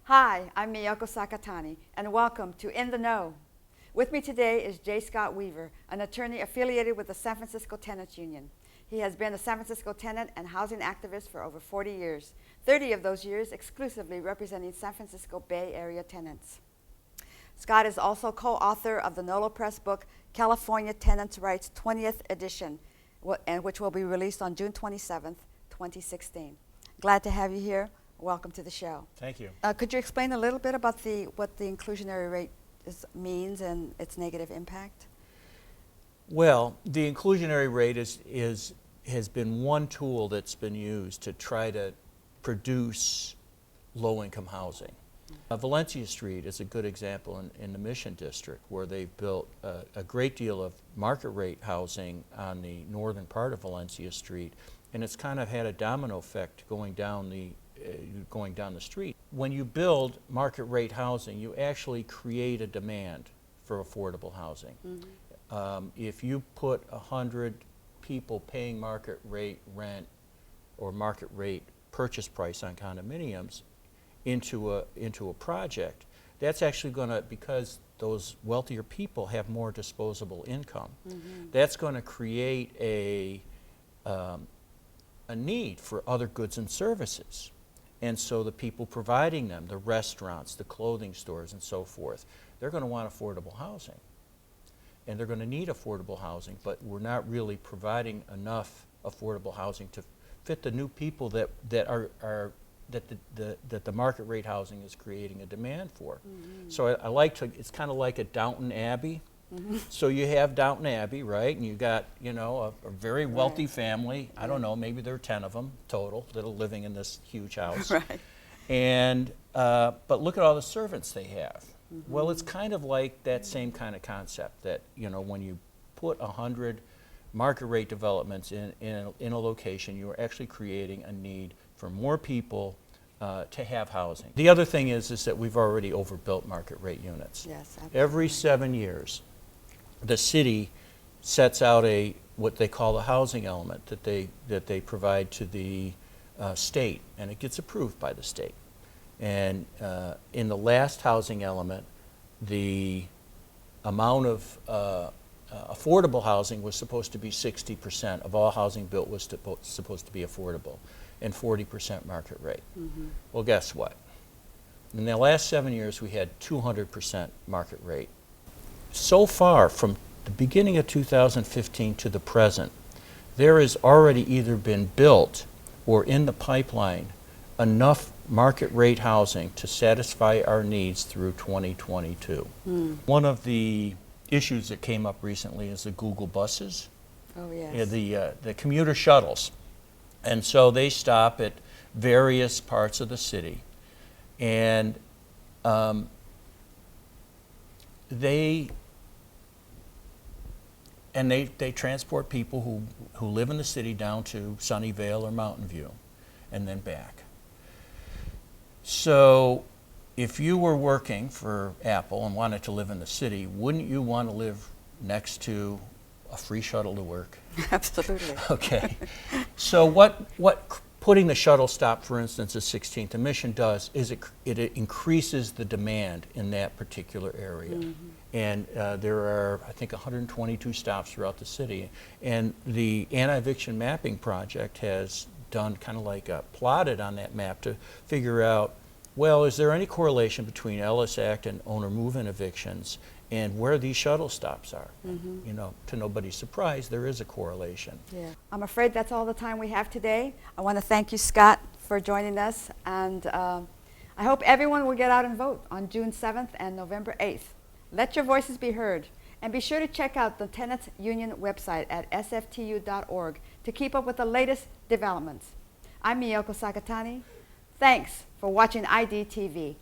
Hi, I'm Miyoko Sakatani, and welcome to In the Know. With me today is J. Scott Weaver, an attorney affiliated with the San Francisco Tenants Union. He has been a San Francisco tenant and housing activist for over 40 years, 30 of those years exclusively representing San Francisco Bay Area tenants. Scott is also co-author of the Nolo Press book, California Tenants' Rights 20th edition, which will be released on June 27th, 2016. Glad to have you here. Welcome to the show. Thank you. Could you explain a little bit about what the inclusionary rate means and its negative impact? Well, the inclusionary rate has been one tool that's been used to try to produce low-income housing. Valencia Street is a good example in the Mission District, where they've built a great deal of market rate housing on the northern part of Valencia Street, and it's kind of had a domino effect going down the street. When you build market rate housing, you actually create a demand for affordable housing. Mm-hmm. If you put 100 people paying market rate rent or market rate purchase price on condominiums into a project, that's actually going to, because those wealthier people have more disposable income, mm-hmm. that's going to create a need for other goods and services. And so the people providing them, the restaurants, the clothing stores, and so forth, they're going to want affordable housing. And they're going to need affordable housing, but we're not really providing enough affordable housing to fit the new people that the market rate housing is creating a demand for. Mm-hmm. So I like to, it's kind of like a Downton Abbey. Mm-hmm. So you have Downton Abbey, right? And you got, a very wealthy family. I don't know, maybe there are 10 of them total that are living in this huge house. Right. And, but look at all the servants they have. Mm-hmm. Well, it's kind of like that same kind of concept that, when you put 100 market rate developments in a location, you are actually creating a need for more people to have housing. The other thing is that we've already overbuilt market rate units. Yes, absolutely. Every 7 years, the city sets out what they call a housing element that they provide to the state, and it gets approved by the state. And in the last housing element, the amount of affordable housing was supposed to be 60% of all housing built was supposed to be affordable, and 40% market rate. Mm-hmm. Well, guess what? In the last 7 years, we had 200% market rate. So far, from the beginning of 2015 to the present, there has already either been built or in the pipeline enough market rate housing to satisfy our needs through 2022. Mm. One of the issues that came up recently is the Google buses. Oh, yes. The commuter shuttles. And so they stop at various parts of the city, and they transport people who live in the city down to Sunnyvale or Mountain View and then back. So if you were working for Apple and wanted to live in the city, wouldn't you want to live next to a free shuttle to work? Absolutely. Okay. So what putting the shuttle stop, for instance, at 16th and Mission does is it increases the demand in that particular area. Mm-hmm. And there are, I think, 122 stops throughout the city. And the anti-eviction mapping project has done kind of like plotted on that map to figure out, well, is there any correlation between Ellis Act and owner move-in evictions and where these shuttle stops are? Mm-hmm. To nobody's surprise, there is a correlation. Yeah. I'm afraid that's all the time we have today. I want to thank you, Scott, for joining us. And I hope everyone will get out and vote on June 7th and November 8th. Let your voices be heard. And be sure to check out the Tenants Union website at sftu.org to keep up with the latest developments. I'm Miyoko Sakatani. Thanks for watching IDTV.